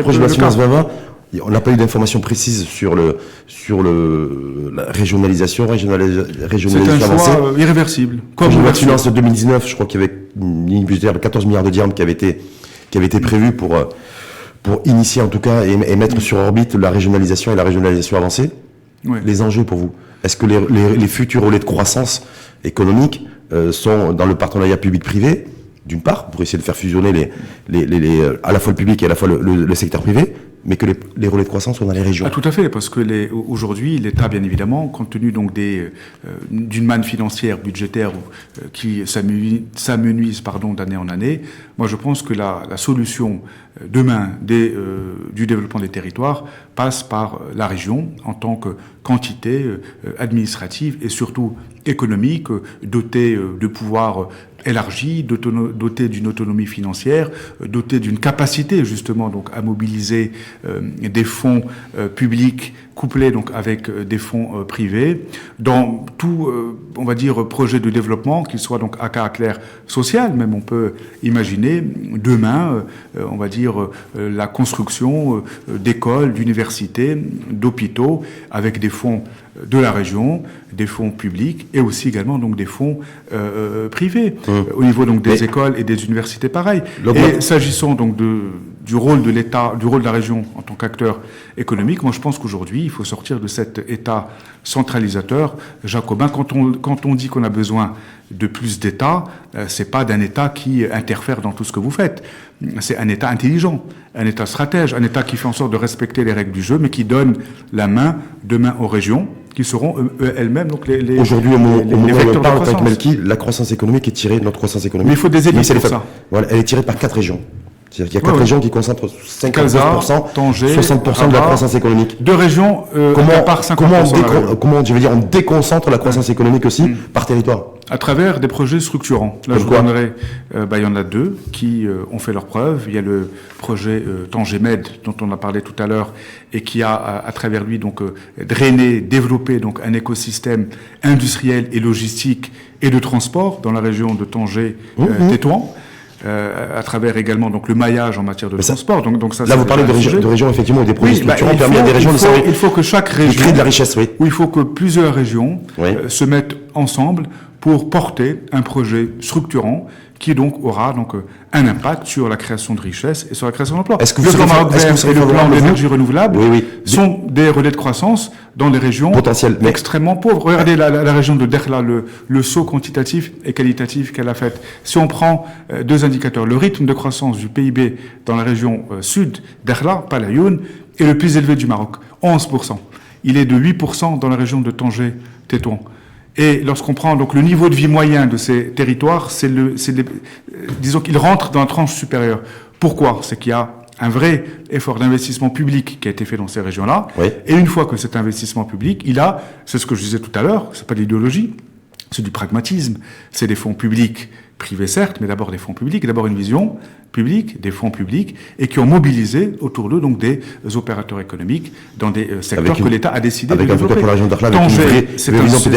Projet de la finance 2020, on n'a pas eu d'informations précises sur la régionalisation C'est un avancée. choix irréversible. Comme la loi de finances de 2019, je crois qu'il y avait une ligne budgétaire de 14 milliards de dirhams qui avait été prévue pour initier en tout cas et mettre sur orbite la régionalisation et la régionalisation avancée. Ouais. Les enjeux pour vous, est-ce que les futurs relais de croissance économique sont dans le partenariat public-privé, d'une part, pour essayer de faire fusionner à la fois le public et à la fois le secteur privé, mais que les relais de croissance sont dans les régions. Ah, tout à fait, parce que aujourd'hui, l'État, bien évidemment, compte tenu donc d'une manne financière, budgétaire, qui s'amenuise d'année en année, moi je pense que la solution demain du développement des territoires passe par la région en tant que quantité administrative et surtout économique, dotée de pouvoirs élargis, dotée d'une autonomie financière, dotée d'une capacité justement donc à mobiliser des fonds publics couplés donc avec des fonds privés dans tout on va dire projet de développement qu'il soit donc à caractère social, même on peut imaginer demain on va dire la construction d'écoles, d'universités, d'hôpitaux avec des fonds de la région, des fonds publics et aussi également donc des fonds privés au niveau donc des écoles et des universités pareil. Et s'agissant donc du rôle de l'État, du rôle de la région en tant qu'acteur économique, moi je pense qu'aujourd'hui il faut sortir de cet État centralisateur jacobin. Quand on dit qu'on a besoin de plus d'État, c'est pas d'un État qui interfère dans tout ce que vous faites. C'est un État intelligent, un État stratège, un État qui fait en sorte de respecter les règles du jeu, mais qui donne la main demain aux régions, qui seront elles-mêmes donc les aujourd'hui au moment où on parle avec Melki, la croissance économique est tirée de notre croissance économique. Mais il faut des élites pour ça. Voilà, elle est tirée par 4 régions. C'est-à-dire qu'il y a 4 régions qui concentrent 50%, Tanger, 60% de la croissance économique. 2 régions par 50%. Comment je veux dire, on déconcentre la croissance économique aussi par territoire. À travers des projets structurants. Là, je vous donnerai, il y en a 2 qui ont fait leurs preuves. Il y a le projet Tanger Med, dont on a parlé tout à l'heure, et qui a, à travers lui, donc, drainé, développé, donc, un écosystème industriel et logistique et de transport dans la région de Tanger-Tétouan. À travers également donc le maillage en matière de transport. Donc ça, là, vous parlez de régions effectivement, des projets structurants permettent à des régions il faut que chaque région crée de la richesse, oui. Il faut que plusieurs régions se mettent ensemble pour porter un projet structurant qui donc aura donc un impact sur la création de richesses et sur la création d'emplois. Est-ce que le plan Maroc Vert et le plan d'énergie renouvelable sont des relais de croissance dans des régions extrêmement pauvres. Regardez la région de Dakhla, le saut quantitatif et qualitatif qu'elle a fait. Si on prend 2 indicateurs, le rythme de croissance du PIB dans la région sud, Dakhla, Palayoun, est le plus élevé du Maroc, 11%. Il est de 8% dans la région de Tanger-Tétouan. Et lorsqu'on prend donc le niveau de vie moyen de ces territoires, disons qu'il rentre dans la tranche supérieure. Pourquoi ? C'est qu'il y a un vrai effort d'investissement public qui a été fait dans ces régions-là. Oui. Et une fois que cet investissement public, c'est ce que je disais tout à l'heure, c'est pas de l'idéologie, c'est du pragmatisme, c'est des fonds publics, privés certes, mais d'abord des fonds publics, d'abord une vision publique, des fonds publics, et qui ont mobilisé autour d'eux donc des opérateurs économiques dans des secteurs que l'État a décidé de développer. Pour la région de Dakhla, Tanger, c'est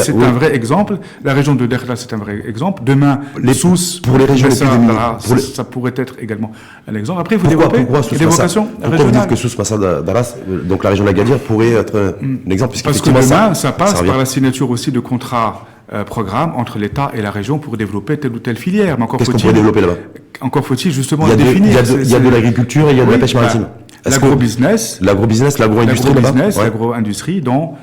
un vrai exemple. La région de Dakhla, c'est un vrai exemple. Demain, les Sousse, pour les régions ça pourrait être également un exemple. Après, il faut développer des vocations régionales. Pourquoi vous dites que Sousse Massa d'Arras, donc la région de l'Agadir, pourrait être un exemple? Parce que demain, ça passe par la signature aussi de contrats programme entre l'État et la région pour développer telle ou telle filière. Mais qu'est-ce qu'on pourrait développer là-bas? Encore faut-il justement définir. Il y a de l'agriculture et il y a de la pêche maritime. L'agrobusiness, l'agro-industrie, l'agro-industrie dans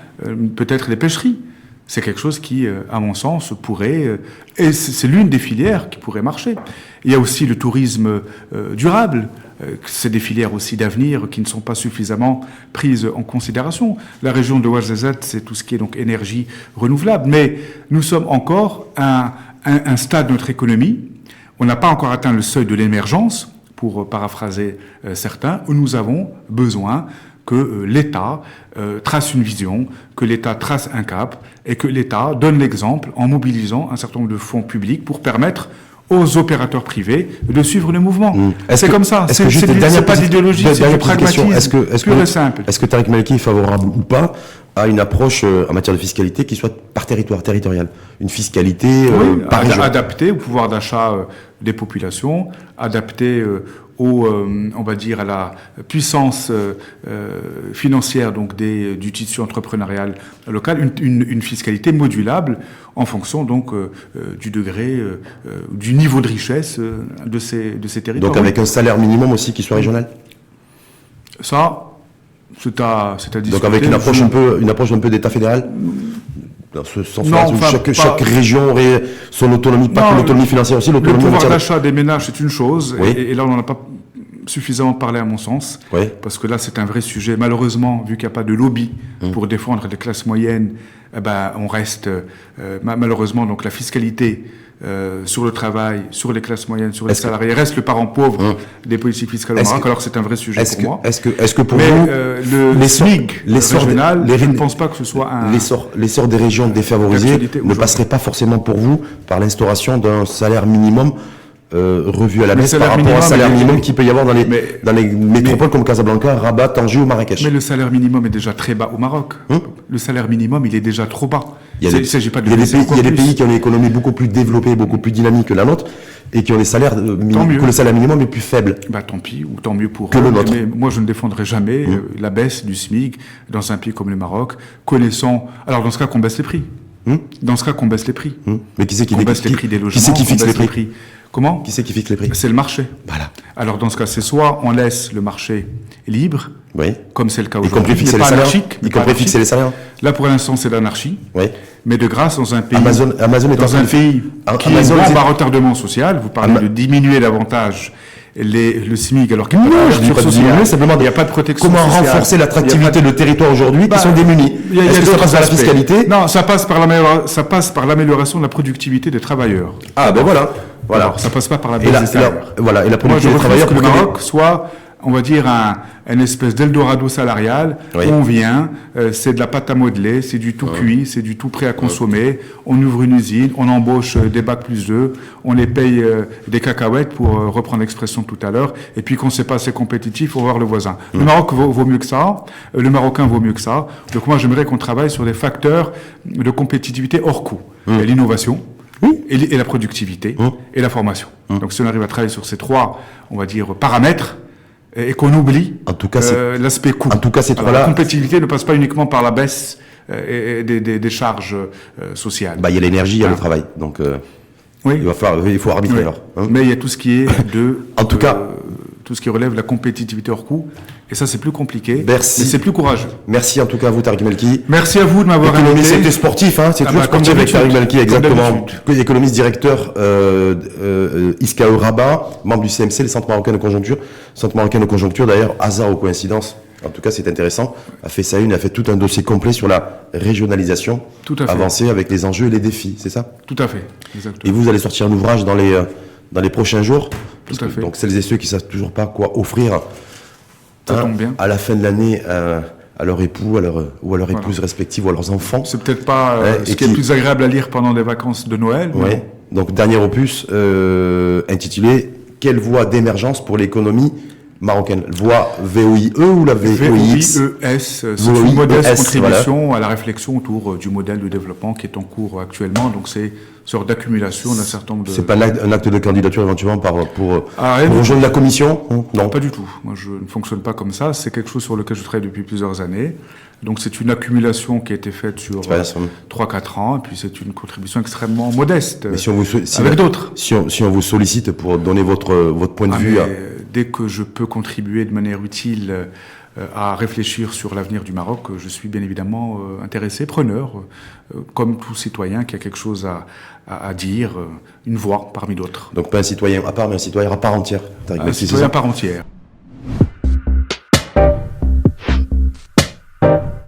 peut-être les pêcheries. C'est quelque chose qui, à mon sens, pourrait... et c'est l'une des filières qui pourrait marcher. Il y a aussi le tourisme durable. C'est des filières aussi d'avenir qui ne sont pas suffisamment prises en considération. La région de Ouarzazate, c'est tout ce qui est donc énergie renouvelable. Mais nous sommes encore à un stade de notre économie. On n'a pas encore atteint le seuil de l'émergence, pour paraphraser certains, où nous avons besoin que l'État trace une vision, que l'État trace un cap, et que l'État donne l'exemple en mobilisant un certain nombre de fonds publics pour permettre aux opérateurs privés de suivre le mouvement. C'est comme ça. C'est pas d'idéologie, c'est du pragmatisme pur et simple. Est-ce que Tariq Melki est favorable ou pas à une approche en matière de fiscalité qui soit par territoire, territoriale. Une fiscalité par région. Adaptée au pouvoir d'achat des populations, adaptée on va dire, à la puissance financière donc du tissu entrepreneurial local, une fiscalité modulable en fonction donc du degré, du niveau de richesse de ces territoires. Donc avec un salaire minimum aussi qui soit régional. Ça, c'est à discuter. Donc avec une approche un peu d'État fédéral. Dans ce sens-là, chaque région aurait son autonomie, pas que l'autonomie financière aussi, l'autonomie. Le pouvoir d'achat des ménages, c'est une chose, oui. et là on n'en a pas suffisamment parlé à mon sens, oui. Parce que là c'est un vrai sujet. Malheureusement, vu qu'il n'y a pas de lobby pour défendre les classes moyennes, on reste malheureusement donc la fiscalité sur le travail, sur les classes moyennes, sur les salariés reste le parent pauvre des politiques fiscales au Maroc. Alors c'est un vrai sujet pour moi. Est-ce que pour vous le SMIC régional, je ne pense pas que ce soit un l'essor des régions défavorisées ne passerait pas forcément pour vous par l'instauration d'un salaire minimum revu à la baisse par rapport au salaire minimum qu'il peut y avoir dans les métropoles comme Casablanca, Rabat, Tanger ou Marrakech. Mais le salaire minimum est déjà très bas au Maroc. Le salaire minimum, il est déjà trop bas. Il y a des pays qui ont une économie beaucoup plus développée, beaucoup plus dynamique que la nôtre, et qui ont des salaires que le salaire minimum est plus faible. Tant pis, ou tant mieux pour que le nôtre. Mais moi, je ne défendrai jamais la baisse du SMIC dans un pays comme le Maroc, alors dans ce cas, qu'on baisse les prix. Dans ce cas, qu'on baisse les prix. Mais qui c'est qui baisse les prix des logements? Qui c'est qui fixe les prix? Comment? Qui c'est qui fixe les prix? C'est le marché. Voilà. Alors dans ce cas, c'est soit on laisse le marché libre, oui. comme c'est le cas aujourd'hui. Y compris fixer les salaires. Y compris fixer les salaires. Là, pour l'instant, c'est l'anarchie. Oui. Mais de grâce, dans un pays, Amazon est dans un pays qui est en retardement social, vous parlez de diminuer davantage le SMIC, alors qu'il n'y a pas de couverture sociale, simplement il n'y a pas de protection sociale. Comment renforcer l'attractivité de territoires aujourd'hui qui sont démunis? Est-ce que ça passe par la fiscalité? Non, ça passe par l'amélioration de la productivité des travailleurs. Ah, ben voilà. Alors, ça passe pas par la baisse des salaires. Voilà, et la Moi, je productivité des refuse travailleurs que le Maroc soit, on va dire, une espèce d'Eldorado salarial. Oui. Où on vient, c'est de la pâte à modeler, c'est du tout cuit, c'est du tout prêt à consommer. On ouvre une usine, on embauche des bacs plus 2, on les paye des cacahuètes, pour reprendre l'expression de tout à l'heure, et puis qu'on ne sait pas assez compétitif, faut voir le voisin. Le Maroc vaut mieux que ça, le Marocain vaut mieux que ça. Donc moi, j'aimerais qu'on travaille sur des facteurs de compétitivité hors coût. Et l'innovation. Et la productivité et la formation. Donc si on arrive à travailler sur ces trois, on va dire, paramètres, et qu'on oublie l'aspect coût. En tout cas, ces trois-là, la compétitivité ne passe pas uniquement par la baisse des charges sociales. Il y a l'énergie, il y a le travail. Donc oui. il faut arbitrer alors. Mais il y a tout ce qui est en tout cas, tout ce qui relève de la compétitivité hors coût. Et ça, c'est plus compliqué. Merci. Mais c'est plus courageux. Merci en tout cas à vous, Tariq Melki. Merci à vous de m'avoir invité. C'était sportif, c'est toujours sportif avec Tariq Melki, exactement. Économiste directeur ISCAE Rabat, membre du CMC, le Centre marocain de conjoncture. Centre marocain de conjoncture, d'ailleurs, hasard ou coïncidence. En tout cas, c'est intéressant. A fait tout un dossier complet sur la régionalisation avancée avec les enjeux et les défis, c'est ça? Tout à fait. Exactement. Et vous allez sortir un ouvrage dans les prochains jours. Tout à fait. Donc celles et ceux qui ne savent toujours pas quoi offrir à la fin de l'année à leur époux, ou à leur épouse respective ou à leurs enfants. C'est peut-être pas ce qui est plus agréable à lire pendant les vacances de Noël. Oui. Donc dernier opus intitulé « Quelle voie d'émergence pour l'économie marocaine ?» Voie VOIE ou la VOIX? VOIES, c'est une modeste contribution à la réflexion autour du modèle de développement qui est en cours actuellement. Donc c'est une sorte d'accumulation d'un certain nombre de... C'est pas un acte de candidature éventuellement pour rejoindre la commission? Non, pas du tout. Moi, je ne fonctionne pas comme ça. C'est quelque chose sur lequel je travaille depuis plusieurs années. Donc c'est une accumulation qui a été faite sur 3-4 ans, et puis c'est une contribution extrêmement modeste, mais si on avec d'autres. Si on vous sollicite pour donner votre point de vue... Dès que je peux contribuer de manière utile à réfléchir sur l'avenir du Maroc, je suis bien évidemment intéressé, preneur, comme tout citoyen qui a quelque chose à dire, une voix parmi d'autres. Donc pas un citoyen à part, mais un citoyen à part entière. Un citoyen à part entière.